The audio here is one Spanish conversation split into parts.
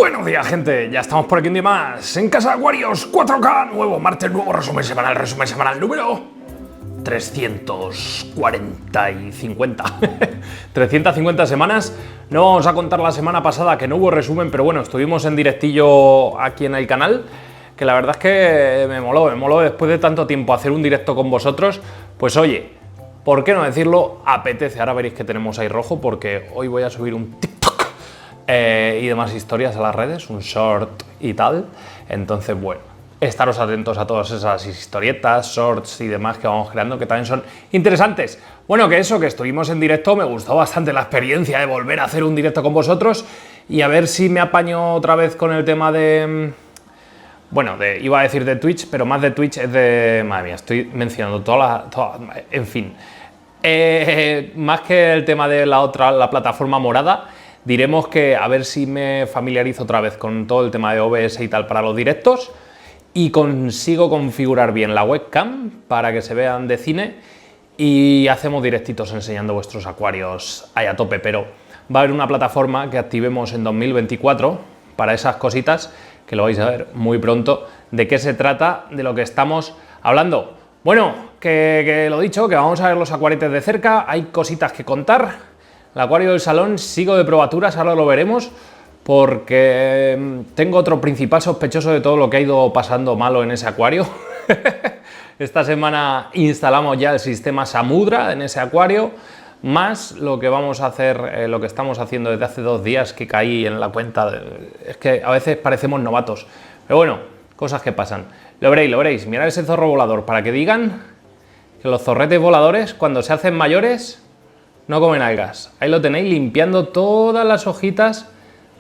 Buenos días, gente, ya estamos por aquí un día más en Casa de Acuarios 4K, nuevo martes, nuevo resumen semanal número 340 y 50 350 semanas. No vamos a contar la semana pasada que no hubo resumen, pero bueno, estuvimos en directillo aquí en el canal, que la verdad es que me moló después de tanto tiempo hacer un directo con vosotros. Pues oye, ¿por qué no decirlo? Apetece. Ahora veréis que tenemos ahí rojo porque hoy voy a subir un TikTok y demás historias a las redes, un short y tal. Entonces, bueno, estaros atentos a todas esas historietas, shorts y demás que vamos creando, que también son interesantes. Bueno, que estuvimos en directo, me gustó bastante la experiencia de volver a hacer un directo con vosotros y a ver si me apaño otra vez con el tema de... Bueno, iba a decir de Twitch, pero más de Twitch es de... Madre mía, estoy mencionando en fin. Más que el tema de la plataforma morada, diremos que a ver si me familiarizo otra vez con todo el tema de OBS y tal para los directos y consigo configurar bien la webcam para que se vean de cine y hacemos directitos enseñando vuestros acuarios ahí a tope. Pero va a haber una plataforma que activemos en 2024 para esas cositas, que lo vais a ver muy pronto. ¿De qué se trata? De lo que estamos hablando. Bueno, que lo dicho, que vamos a ver los acuaretes de cerca, hay cositas que contar. El acuario del salón sigo de probaturas, ahora lo veremos, porque tengo otro principal sospechoso de todo lo que ha ido pasando malo en ese acuario. Esta semana instalamos ya el sistema Samudra en ese acuario, más lo que vamos a hacer, lo que estamos haciendo desde hace 2 días que caí en la cuenta. Es que a veces parecemos novatos, pero bueno, cosas que pasan. Lo veréis, mirad ese zorro volador, para que digan que los zorretes voladores, cuando se hacen mayores, no comen algas. Ahí lo tenéis, limpiando todas las hojitas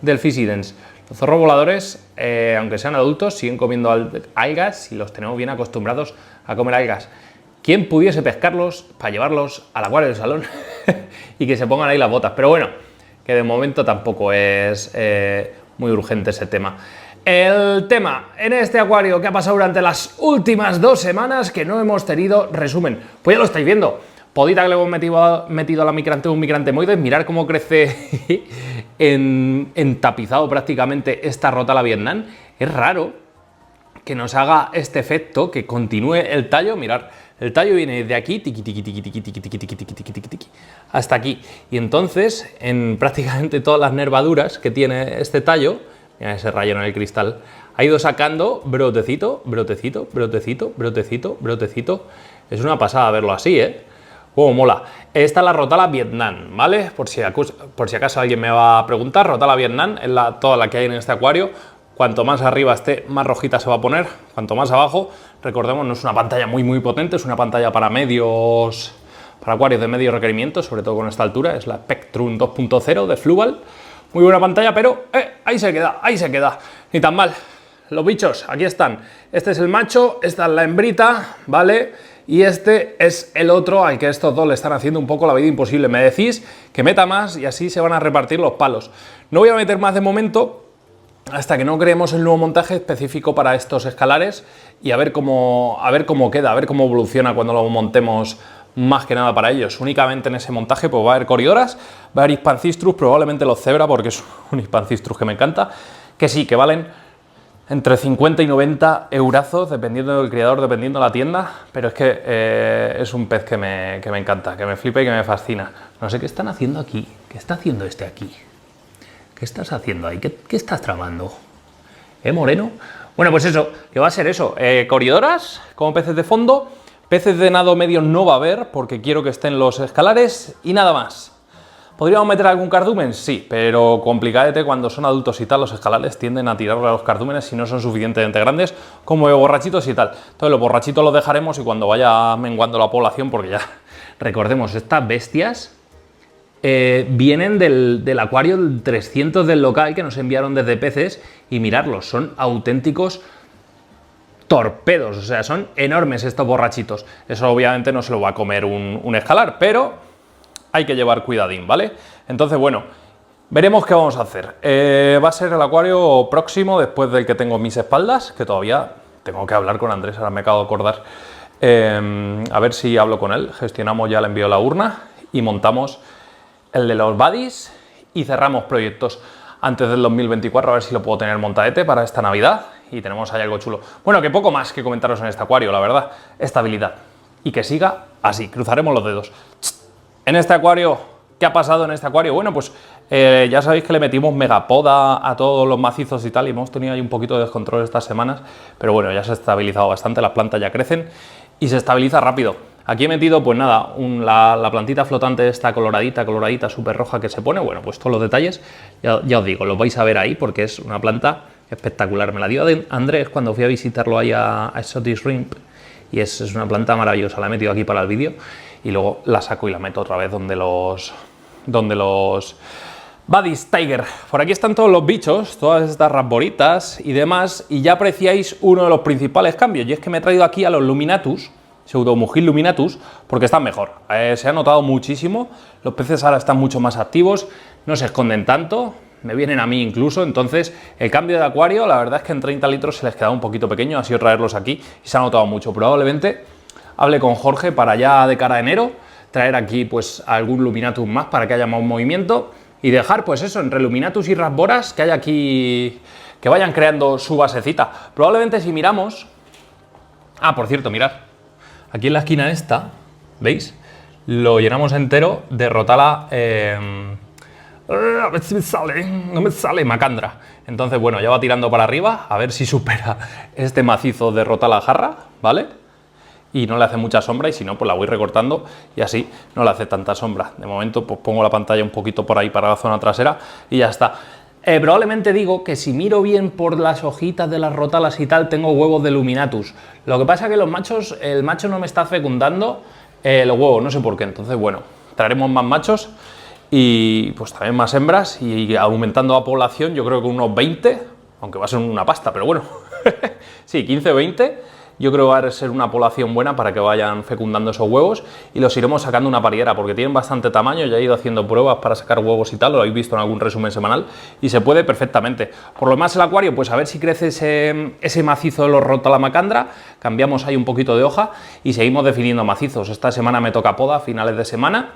del Fisidens. Los zorros voladores, aunque sean adultos, siguen comiendo algas y los tenemos bien acostumbrados a comer algas. ¿Quién pudiese pescarlos para llevarlos al acuario del salón y que se pongan ahí las botas? Pero bueno, que de momento tampoco es muy urgente ese tema. El tema en este acuario que ha pasado durante las últimas 2 semanas, que no hemos tenido resumen. Pues ya lo estáis viendo. Podita que le hemos metido a la un micrantemoides, mirar cómo crece en tapizado prácticamente esta Rotala Vietnam. Es raro que nos haga este efecto, que continúe el tallo. Mirad, el tallo viene de aquí, tiqui, tiqui, tiqui, tiqui, tiqui, tiqui, tiqui, tiqui, tiqui, tiqui, hasta aquí. Y entonces, en prácticamente todas las nervaduras que tiene este tallo, mira ese rayo en el cristal, ha ido sacando brotecito, brotecito, brotecito, brotecito, brotecito. Es una pasada verlo así, ¿eh? ¡Oh, mola! Esta es la Rotala Vietnam, ¿vale? Por si acaso alguien me va a preguntar, Rotala Vietnam es toda la que hay en este acuario. Cuanto más arriba esté, más rojita se va a poner. Cuanto más abajo, recordemos, no es una pantalla muy potente, es una pantalla para acuarios de medio requerimiento, sobre todo con esta altura. Es la Spectrum 2.0 de Fluval. Muy buena pantalla, pero ahí se queda. Ni tan mal. Los bichos, aquí están. Este es el macho, esta es la hembrita, ¿vale? Y este es el otro al que estos dos le están haciendo un poco la vida imposible. Me decís que meta más y así se van a repartir los palos. No voy a meter más de momento hasta que no creemos el nuevo montaje específico para estos escalares y a ver cómo queda, a ver cómo evoluciona cuando lo montemos más que nada para ellos. Únicamente en ese montaje pues va a haber Corioras, va a haber Hispancistrus, probablemente los Zebra, porque es un Hispancistrus que me encanta, que sí, que valen entre 50 y 90 eurazos, dependiendo del criador, dependiendo de la tienda, pero es que es un pez que me encanta, que me flipa y que me fascina. No sé qué están haciendo aquí. ¿Qué está haciendo este aquí? ¿Qué estás haciendo ahí? ¿Qué estás tramando? Moreno? Bueno, pues eso, que va a ser eso. Coriodoras, como peces de fondo. Peces de nado medio no va a haber, porque quiero que estén los escalares y nada más. ¿Podríamos meter algún cardumen? Sí, pero complicadete cuando son adultos y tal, los escalares tienden a tirarle a los cardúmenes si no son suficientemente grandes, como de borrachitos y tal. Entonces los borrachitos los dejaremos y cuando vaya menguando la población, porque ya, recordemos, estas bestias vienen del acuario 300 del local que nos enviaron desde peces y miradlos, son auténticos torpedos, o sea, son enormes estos borrachitos. Eso obviamente no se lo va a comer un escalar, pero hay que llevar cuidadín, ¿vale? Entonces, bueno, veremos qué vamos a hacer. Va a ser el acuario próximo, después del que tengo mis espaldas, que todavía tengo que hablar con Andrés, ahora me acabo de acordar. A ver si hablo con él, gestionamos ya el envío de la urna y montamos el de los buddies y cerramos proyectos. antes del 2024, a ver si lo puedo tener montadete para esta Navidad y tenemos ahí algo chulo. Bueno, que poco más que comentaros en este acuario, la verdad. Estabilidad. Y que siga así, cruzaremos los dedos. En este acuario, ¿qué ha pasado en este acuario? Bueno, pues ya sabéis que le metimos megapoda a todos los macizos y tal, y hemos tenido ahí un poquito de descontrol estas semanas, pero bueno, ya se ha estabilizado bastante, las plantas ya crecen y se estabiliza rápido. Aquí he metido, pues nada, la plantita flotante esta coloradita, súper roja que se pone. Bueno, pues todos los detalles, ya os digo, los vais a ver ahí porque es una planta espectacular. Me la dio Andrés cuando fui a visitarlo ahí a Exotic Shrimp y es una planta maravillosa. La he metido aquí para el vídeo y luego la saco y la meto otra vez donde los Buddies Tiger. Por aquí están todos los bichos, todas estas rasboritas y demás, y ya apreciáis uno de los principales cambios, y es que me he traído aquí a los Luminatus, Pseudomugil Luminatus, porque están mejor. Se ha notado muchísimo, los peces ahora están mucho más activos, no se esconden tanto, me vienen a mí incluso, entonces el cambio de acuario, la verdad es que en 30 litros se les quedaba un poquito pequeño, ha sido traerlos aquí y se ha notado mucho. Probablemente hable con Jorge para ya de cara a enero, traer aquí pues algún Luminatus más para que haya más movimiento y dejar pues eso, entre Luminatus y Rasboras, que haya aquí, que vayan creando su basecita. Probablemente si miramos... Ah, por cierto, mirad, aquí en la esquina esta, ¿veis? Lo llenamos entero de Rotala... a ver si me sale, no me sale, Macandra. Entonces, bueno, ya va tirando para arriba, a ver si supera este macizo de Rotala jarra, ¿vale? Y no le hace mucha sombra, y si no, pues la voy recortando y así no le hace tanta sombra. De momento, pues pongo la pantalla un poquito por ahí para la zona trasera y ya está. Probablemente digo que si miro bien por las hojitas de las rotalas y tal, tengo huevos de Luminatus. Lo que pasa es que los machos, el macho no me está fecundando los huevos, no sé por qué. Entonces, bueno, traeremos más machos y pues también más hembras y aumentando la población, yo creo que unos 20, aunque va a ser una pasta, pero bueno, sí, 15, 20. Yo creo que va a ser una población buena para que vayan fecundando esos huevos y los iremos sacando una pariera porque tienen bastante tamaño. Ya he ido haciendo pruebas para sacar huevos y tal, lo habéis visto en algún resumen semanal y se puede perfectamente. Por lo demás el acuario, pues a ver si crece ese macizo de los Rotala Macandra, cambiamos ahí un poquito de hoja y seguimos definiendo macizos. Esta semana me toca poda, finales de semana,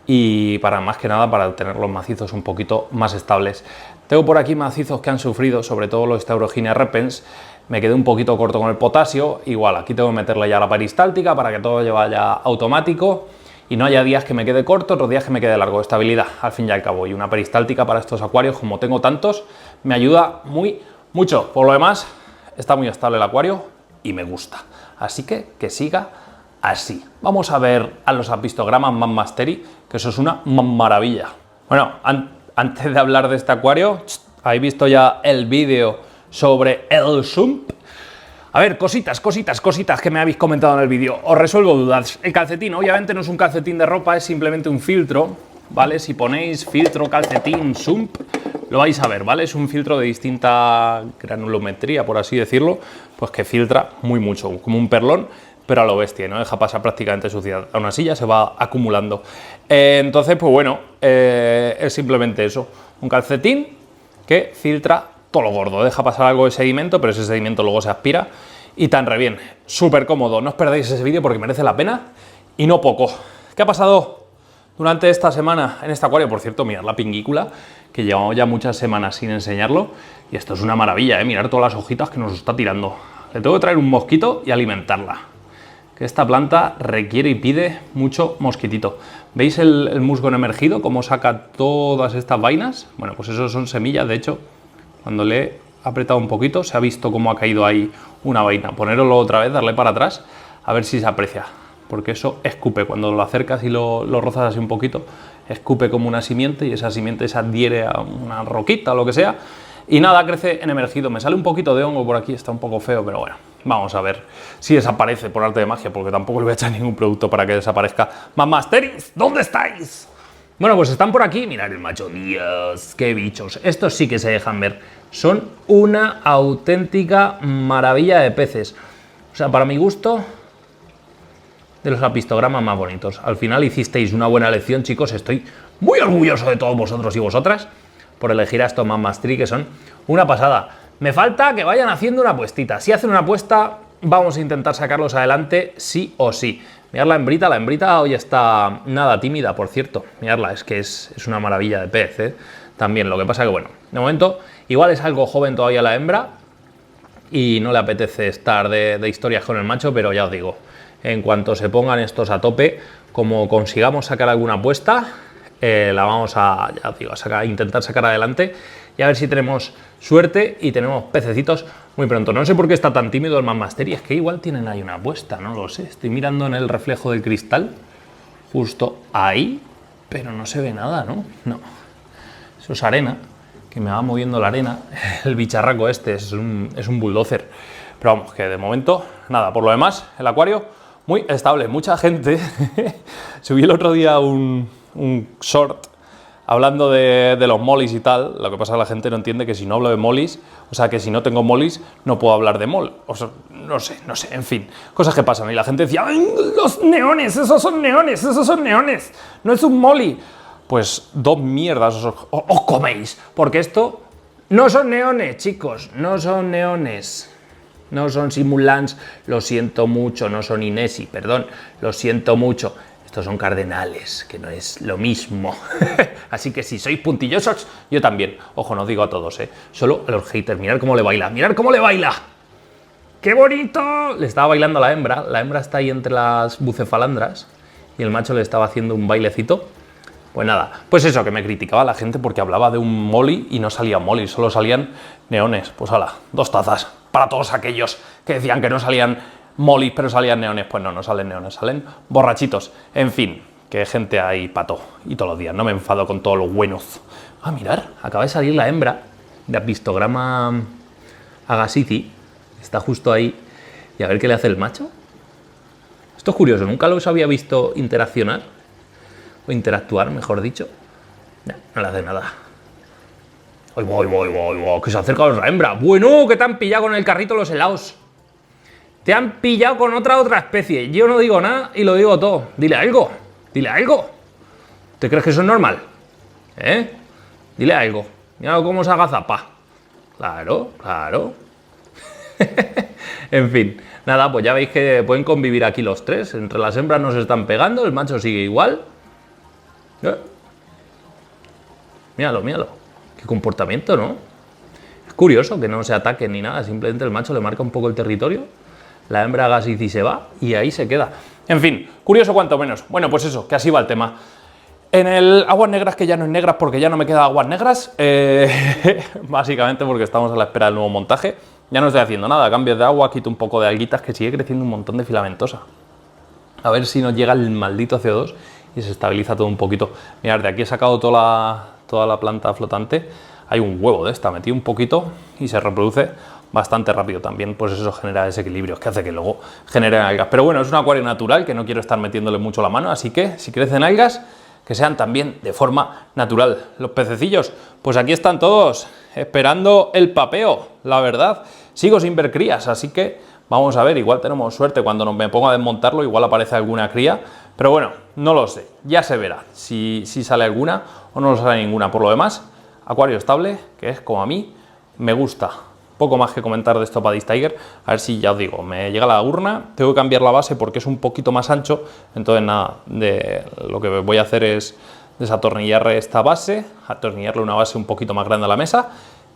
y para más que nada para tener los macizos un poquito más estables. Tengo por aquí macizos que han sufrido, sobre todo los Staurogynia repens. Me quedé un poquito corto con el potasio, igual aquí tengo que meterle ya la peristáltica para que todo vaya automático y no haya días que me quede corto, otros días que me quede largo. Estabilidad, al fin y al cabo, y una peristáltica para estos acuarios, como tengo tantos, me ayuda mucho. Por lo demás, está muy estable el acuario y me gusta, así que siga así. Vamos a ver a los apistogramas Mammasteri, que eso es una maravilla. Bueno, antes de hablar de este acuario, habéis visto ya el vídeo sobre el Sump. A ver, cositas que me habéis comentado en el vídeo. Os resuelvo dudas. El calcetín, obviamente no es un calcetín de ropa, es simplemente un filtro, ¿vale? Si ponéis filtro calcetín Sump, lo vais a ver, ¿vale? Es un filtro de distinta granulometría, por así decirlo, pues que filtra mucho, como un perlón, pero a lo bestia, no deja pasar prácticamente suciedad. Aún así ya se va acumulando. Entonces, pues bueno, es simplemente eso. Un calcetín que filtra todo lo gordo, deja pasar algo de sedimento, pero ese sedimento luego se aspira y tan re bien, súper cómodo. No os perdáis ese vídeo porque merece la pena y no poco. ¿Qué ha pasado durante esta semana en este acuario? Por cierto, mirad la pingícula, que llevamos ya muchas semanas sin enseñarlo y esto es una maravilla, ¿eh? Mirad todas las hojitas que nos está tirando. Le tengo que traer un mosquito y alimentarla, que esta planta requiere y pide mucho mosquitito. ¿Veis el musgo emergido, cómo saca todas estas vainas? Bueno, pues eso son semillas, de hecho. Cuando le he apretado un poquito, se ha visto cómo ha caído ahí una vaina. Ponéroslo otra vez, darle para atrás, a ver si se aprecia. Porque eso escupe. Cuando lo acercas y lo rozas así un poquito, escupe como una simiente y esa simiente se adhiere a una roquita o lo que sea. Y nada, crece en emergido. Me sale un poquito de hongo por aquí, está un poco feo, pero bueno. Vamos a ver si desaparece por arte de magia, porque tampoco le voy a echar ningún producto para que desaparezca. Mammasteris, ¿dónde estáis? Bueno, pues están por aquí, mirad el macho, Dios, qué bichos, estos sí que se dejan ver, son una auténtica maravilla de peces, o sea, para mi gusto, de los apistogramas más bonitos. Al final hicisteis una buena elección, chicos, estoy muy orgulloso de todos vosotros y vosotras por elegir a estos Mammasteri, que son una pasada. Me falta que vayan haciendo una apuestita, si hacen una apuesta, vamos a intentar sacarlos adelante sí o sí. Mirad la hembrita hoy está nada tímida, por cierto. Miradla, es que es una maravilla de pez, ¿eh? también. Lo que pasa que, bueno, de momento igual es algo joven todavía la hembra y no le apetece estar de historias con el macho, pero ya os digo, en cuanto se pongan estos a tope, como consigamos sacar alguna apuesta, la vamos a, ya os digo, a intentar sacar adelante y a ver si tenemos suerte y tenemos pececitos muy pronto. No sé por qué está tan tímido el Mamasteri, es que igual tienen ahí una apuesta, no lo sé. Estoy mirando en el reflejo del cristal, justo ahí, pero no se ve nada, ¿no? No. Eso es arena, que me va moviendo la arena. El bicharraco este es un bulldozer. Pero vamos, que de momento, nada. Por lo demás, el acuario muy estable. Mucha gente, subí el otro día un short hablando de los mollies y tal. Lo que pasa es que la gente no entiende que si no hablo de mollies, o sea, que si no tengo mollies, no puedo hablar de mol. O sea, no sé, en fin, cosas que pasan. Y la gente decía, ¡ay, los neones, esos son neones, no es un molly! Pues dos mierdas os coméis, porque esto no son neones, chicos, no son neones. No son simulants, lo siento mucho, no son Inesi, perdón, lo siento mucho. Estos son cardenales, que no es lo mismo. Así que si sois puntillosos, yo también. Ojo, no os digo a todos, solo a los haters. Mirad cómo le baila, mirad cómo le baila. ¡Qué bonito! Le estaba bailando a la hembra está ahí entre las bucefalandras y el macho le estaba haciendo un bailecito. Pues nada, pues eso, que me criticaba la gente porque hablaba de un molly y no salía molly, solo salían neones. Pues hala, 2 tazas para todos aquellos que decían que no salían mollies pero salían neones. Pues no salen neones, salen borrachitos. En fin, que gente hay pato y todos los días, no me enfado con todos los buenos. Ah, mirad, acaba de salir la hembra de Apistograma agassizi, está justo ahí, y a ver qué le hace el macho. Esto es curioso, nunca los había visto interaccionar. O interactuar, mejor dicho. No le hace nada. ¡Ay, voy! Que se acerca a la hembra. Bueno, que te han pillado con el carrito los helados. Te han pillado con otra especie. Yo no digo nada y lo digo todo. Dile algo. ¿Te crees que eso es normal? Dile algo. Mira cómo se agazapa. Claro. En fin. Nada, pues ya veis que pueden convivir aquí los tres. Entre las hembras no se están pegando, el macho sigue igual. Míralo. Qué comportamiento, ¿no? Es curioso que no se ataquen ni nada, simplemente el macho le marca un poco el territorio, la hembra agassizi se va y ahí se queda. En fin, curioso cuanto menos. Bueno, pues eso, que así va el tema. En el aguas negras, que ya no es negras porque ya no me queda aguas negras, básicamente porque estamos a la espera del nuevo montaje. Ya no estoy haciendo nada, cambios de agua, quito un poco de alguitas, que sigue creciendo un montón de filamentosa. A ver si nos llega el maldito CO2 y se estabiliza todo un poquito. Mirad, de aquí he sacado toda la planta flotante. Hay un huevo de esta, metí un poquito y se reproduce bastante rápido también, pues eso genera desequilibrios que hace que luego generen algas. Pero bueno, es un acuario natural que no quiero estar metiéndole mucho la mano, así que si crecen algas, que sean también de forma natural. Los pececillos, pues aquí están todos, esperando el papeo, la verdad. Sigo sin ver crías, así que vamos a ver, igual tenemos suerte cuando me ponga a desmontarlo, igual aparece alguna cría, pero bueno, no lo sé, ya se verá si sale alguna o no sale ninguna. Por lo demás, acuario estable, que es como a mí me gusta. Poco más que comentar de esto para Tiger, a ver si ya os digo, me llega la urna, tengo que cambiar la base porque es un poquito más ancho, entonces nada, lo que voy a hacer es desatornillar esta base, atornillarle una base un poquito más grande a la mesa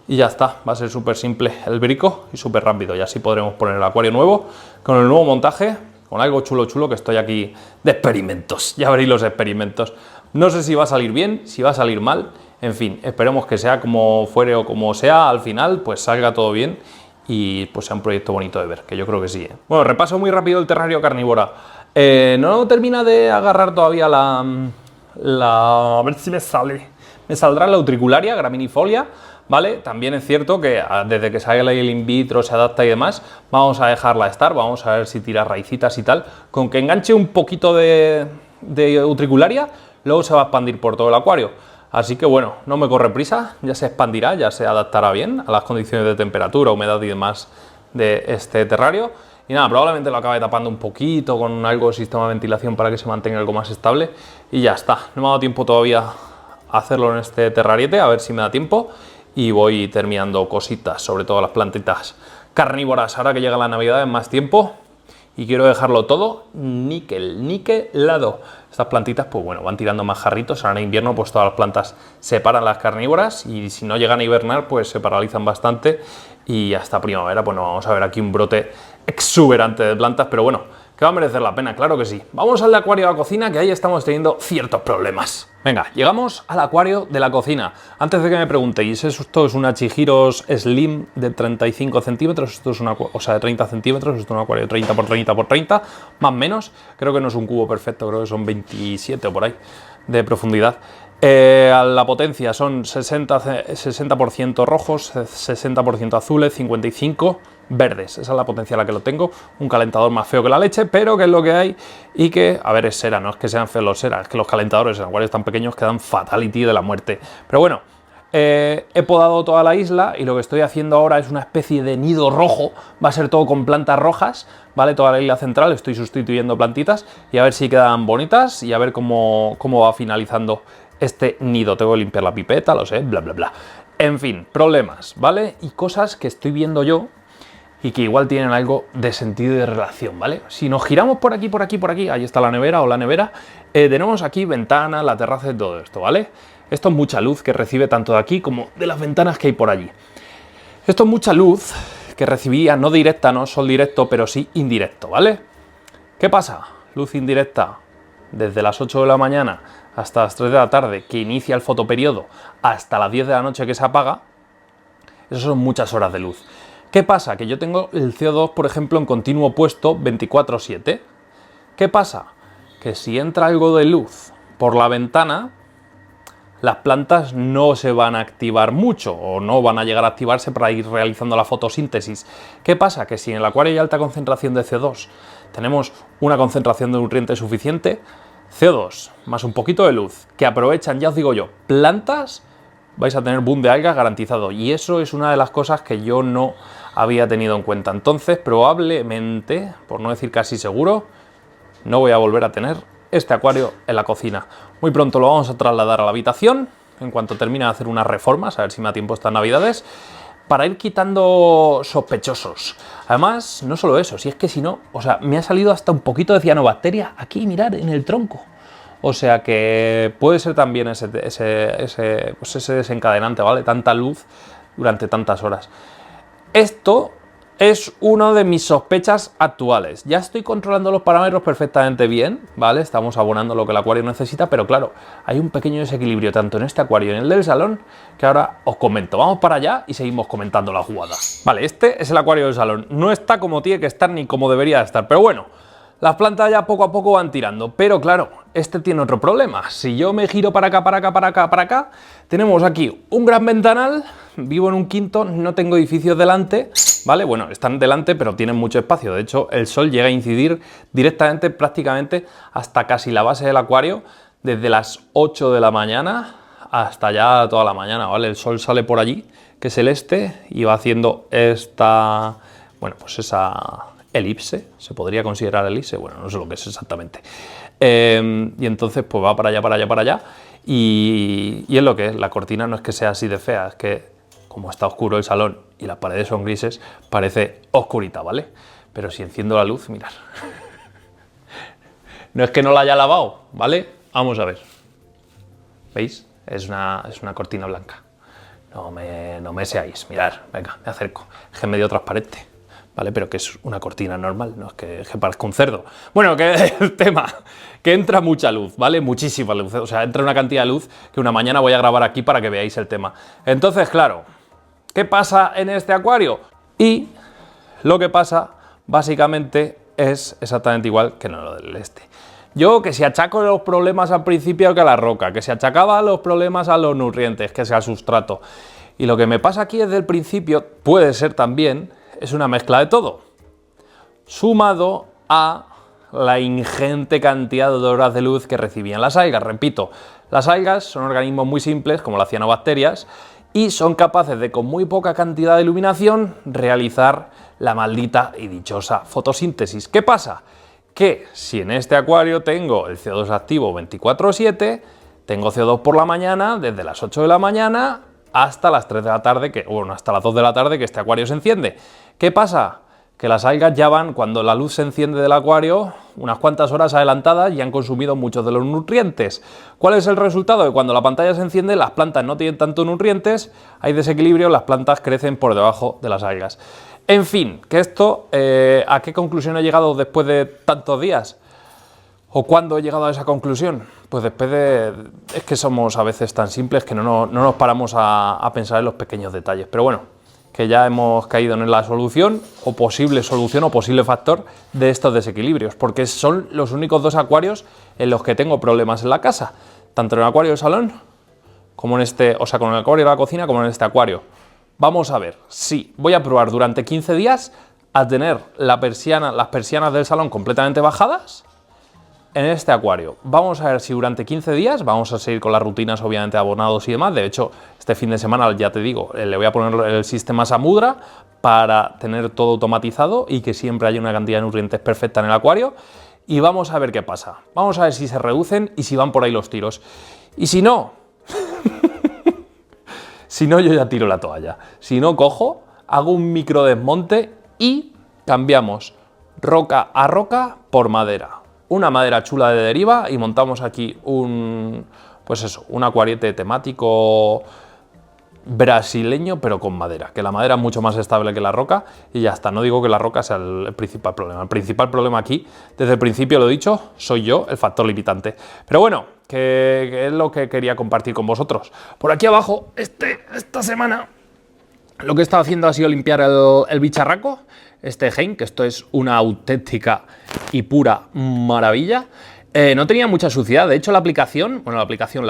y ya está, va a ser súper simple el brico y súper rápido, y así podremos poner el acuario nuevo con el nuevo montaje, con algo chulo que estoy aquí de experimentos, ya veréis los experimentos. No sé si va a salir bien, si va a salir mal. En fin, esperemos que sea como fuere o como sea, al final pues salga todo bien y pues sea un proyecto bonito de ver, que yo creo que sí. Bueno, repaso muy rápido el terrario carnívora. No termina de agarrar todavía a ver si me sale. Me saldrá la utricularia, graminifolia, ¿vale? También es cierto que desde que salga el in vitro, se adapta y demás, vamos a dejarla estar, vamos a ver si tira raicitas y tal. Con que enganche un poquito de utricularia, luego se va a expandir por todo el acuario. Así que bueno, no me corre prisa, ya se expandirá, ya se adaptará bien a las condiciones de temperatura, humedad y demás de este terrario. Y nada, probablemente lo acabe tapando un poquito con algo de sistema de ventilación para que se mantenga algo más estable. Y ya está, no me ha dado tiempo todavía a hacerlo en este terrariete, a ver si me da tiempo. Y voy terminando cositas, sobre todo las plantitas carnívoras. Ahora que llega la Navidad en más tiempo y quiero dejarlo todo niquelado. Estas plantitas, pues bueno, van tirando más jarritos. Ahora en invierno, pues todas las plantas se paran, las carnívoras, y si no llegan a hibernar, pues se paralizan bastante, y hasta primavera, pues no vamos a ver aquí un brote exuberante de plantas, pero bueno, que va a merecer la pena, claro que sí. Vamos al acuario de la cocina, que ahí estamos teniendo ciertos problemas. Venga, llegamos al acuario de la cocina. Antes de que me preguntéis, esto es una Chihiros Slim de 35 centímetros, esto es una, o sea, de 30 centímetros, esto es un acuario de 30 por 30 por 30, más o menos. Creo que no es un cubo perfecto, creo que son 27 o por ahí de profundidad. La potencia son 60% rojos, 60% azules, 55 verdes. Esa es la potencia a la que lo tengo. Un calentador más feo que la leche, pero que es lo que hay. Y que, a ver, es cera, no es que sean feos los cera, es que los calentadores en acuarios tan pequeños quedan fatality de la muerte. Pero bueno, he podado toda la isla y lo que estoy haciendo ahora es una especie de nido rojo. Va a ser todo con plantas rojas, ¿vale? Toda la isla central, estoy sustituyendo plantitas y a ver si quedan bonitas y a ver cómo va finalizando este nido. Tengo que limpiar la pipeta, lo sé, bla, bla, bla. En fin, problemas, ¿vale? Y cosas que estoy viendo yo y que igual tienen algo de sentido y de relación, ¿vale? Si nos giramos por aquí, por aquí, por aquí, ahí está la nevera o la nevera, tenemos aquí ventana, la terraza y todo esto, ¿vale? Esto es mucha luz que recibe tanto de aquí como de las ventanas que hay por allí. Esto es mucha luz que recibía no directa, no sol directo, pero sí indirecto, ¿vale? ¿Qué pasa? Luz indirecta desde las 8 de la mañana hasta las 3 de la tarde, que inicia el fotoperiodo, hasta las 10 de la noche que se apaga. Eso son muchas horas de luz. ¿Qué pasa? Que yo tengo el CO2, por ejemplo, en continuo puesto 24/7. ¿Qué pasa? Que si entra algo de luz por la ventana, las plantas no se van a activar mucho o no van a llegar a activarse para ir realizando la fotosíntesis. ¿Qué pasa? Que si en el acuario hay alta concentración de CO2, tenemos una concentración de nutrientes suficiente, CO2 más un poquito de luz, que aprovechan, ya os digo yo, plantas, vais a tener boom de algas garantizado. Y eso es una de las cosas que yo no había tenido en cuenta. Entonces, probablemente, por no decir casi seguro, no voy a volver a tener este acuario en la cocina. Muy pronto lo vamos a trasladar a la habitación, en cuanto termine de hacer unas reformas, a ver si me da tiempo estas navidades, para ir quitando sospechosos. Además, no solo eso, si es que si no, o sea, me ha salido hasta un poquito de cianobacteria aquí, mirad, en el tronco. O sea que puede ser también ese desencadenante, ¿vale? Tanta luz durante tantas horas. Esto es una de mis sospechas actuales. Ya estoy controlando los parámetros perfectamente bien, ¿vale? Estamos abonando lo que el acuario necesita, pero claro, hay un pequeño desequilibrio tanto en este acuario y en el del salón que ahora os comento. Vamos para allá y seguimos comentando la jugada. Vale, este es el acuario del salón. No está como tiene que estar ni como debería estar, pero bueno, las plantas ya poco a poco van tirando. Pero claro, este tiene otro problema. Si yo me giro para acá, para acá, para acá, para acá, tenemos aquí un gran ventanal. Vivo en un quinto, no tengo edificios delante, ¿vale? Bueno, están delante, pero tienen mucho espacio. De hecho, el sol llega a incidir directamente, prácticamente, hasta casi la base del acuario, desde las 8 de la mañana hasta ya toda la mañana, ¿vale? El sol sale por allí, que es el este, y va haciendo esta, bueno, pues esa elipse, se podría considerar elipse, bueno, no sé lo que es exactamente. Y entonces, pues va para allá, para allá, para allá, y es lo que es. La cortina no es que sea así de fea, es que como está oscuro el salón y las paredes son grises, parece oscurita, ¿vale? Pero si enciendo la luz, mirad. No es que no la haya lavado, ¿vale? Vamos a ver. ¿Veis? Es una cortina blanca. No me seáis, mirad, venga, me acerco. Es que es medio transparente, ¿vale? Pero que es una cortina normal, no es que parezca un cerdo. Bueno, que el tema, que entra mucha luz, ¿vale? Muchísima luz, o sea, entra una cantidad de luz que una mañana voy a grabar aquí para que veáis el tema. Entonces, claro, ¿qué pasa en este acuario? Y lo que pasa, básicamente, es exactamente igual que en lo del este. Yo que si achaco los problemas al principio que a la roca, que si achacaba los problemas a los nutrientes, que sea al sustrato. Y lo que me pasa aquí desde el principio, puede ser también, es una mezcla de todo, sumado a la ingente cantidad de horas de luz que recibían las algas. Repito, las algas son organismos muy simples, como las cianobacterias, y son capaces de, con muy poca cantidad de iluminación, realizar la maldita y dichosa fotosíntesis. ¿Qué pasa? Que si en este acuario tengo el CO2 activo 24/7, tengo CO2 por la mañana, desde las 8 de la mañana hasta las 3 de la tarde, hasta las 2 de la tarde que este acuario se enciende. ¿Qué pasa? que las algas ya van, cuando la luz se enciende del acuario, unas cuantas horas adelantadas y han consumido muchos de los nutrientes. ¿Cuál es el resultado? Que cuando la pantalla se enciende, las plantas no tienen tanto nutrientes, hay desequilibrio, las plantas crecen por debajo de las algas. En fin, que esto, ¿a qué conclusión he llegado después de tantos días? ¿O cuándo he llegado a esa conclusión? Pues después de... Es que somos a veces tan simples que no nos paramos a pensar en los pequeños detalles. Pero bueno, que ya hemos caído en la solución o posible factor de estos desequilibrios, porque son los únicos dos acuarios en los que tengo problemas en la casa, tanto en el acuario del salón como en este, o sea, con el acuario de la cocina como en este acuario. Vamos a ver, sí, voy a probar durante 15 días a tener las persianas del salón completamente bajadas en este acuario. Vamos a ver si durante 15 días, vamos a seguir con las rutinas obviamente abonados y demás. De hecho, este fin de semana, ya te digo, le voy a poner el sistema Samudra para tener todo automatizado y que siempre haya una cantidad de nutrientes perfecta en el acuario. Y vamos a ver qué pasa. Vamos a ver si se reducen y si van por ahí los tiros. Y si no, si no, yo ya tiro la toalla. Si no, cojo, hago un micro desmonte y cambiamos roca a roca por madera. Una madera chula de deriva y montamos aquí un acuariete temático brasileño, pero con madera, que la madera es mucho más estable que la roca y ya está. No digo que la roca sea el principal problema. El principal problema aquí, desde el principio lo he dicho, soy yo, el factor limitante. Pero bueno, que es lo que quería compartir con vosotros. Por aquí abajo, esta semana, lo que he estado haciendo ha sido limpiar el bicharraco, este Hein, que esto es una auténtica y pura maravilla. No tenía mucha suciedad, de hecho la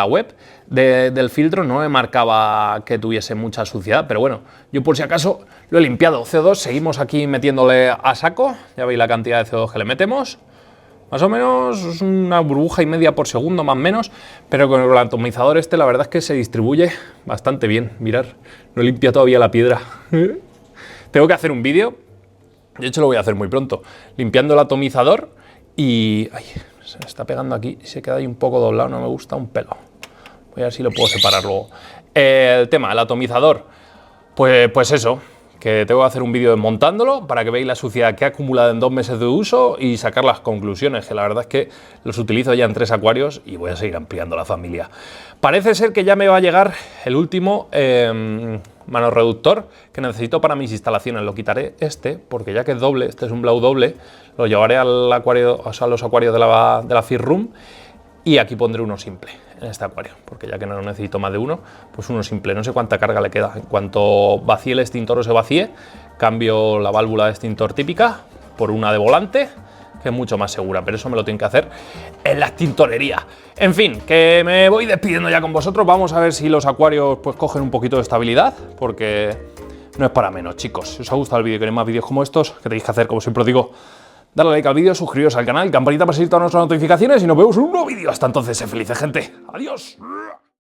web del filtro no me marcaba que tuviese mucha suciedad, pero bueno, yo por si acaso lo he limpiado. CO2, seguimos aquí metiéndole a saco, ya veis la cantidad de CO2 que le metemos, más o menos es una burbuja y media por segundo, más o menos, pero con el atomizador la verdad es que se distribuye bastante bien. Mirad, no he limpiado todavía la piedra. Tengo que hacer un vídeo, de hecho lo voy a hacer muy pronto, limpiando el atomizador y... Ay, se me está pegando aquí y se queda ahí un poco doblado, no me gusta un pelo. Voy a ver si lo puedo separar luego. El tema, el atomizador, pues eso, que tengo que hacer un vídeo desmontándolo para que veáis la suciedad que ha acumulado en 2 meses de uso y sacar las conclusiones, que la verdad es que los utilizo ya en 3 acuarios y voy a seguir ampliando la familia. Parece ser que ya me va a llegar el último manorreductor que necesito para mis instalaciones. Lo quitaré porque ya que es doble, este es un Blau doble, lo llevaré al acuario, o sea, a los acuarios de la Fish Room y aquí pondré uno simple en este acuario, porque ya que no necesito más de uno, pues uno simple. No sé cuánta carga le queda. En cuanto vacíe el extintor o se vacíe, cambio la válvula de extintor típica por una de volante, que es mucho más segura, pero eso me lo tienen que hacer en la extintorería. En fin, que me voy despidiendo ya con vosotros. Vamos a ver si los acuarios pues cogen un poquito de estabilidad, porque no es para menos, chicos. Si os ha gustado el vídeo y queréis más vídeos como estos, ¿qué tenéis que hacer? Como siempre os digo, darle like al vídeo, suscribiros al canal, campanita para seguir todas nuestras notificaciones y nos vemos en un nuevo vídeo. Hasta entonces, sed felices, gente. Adiós.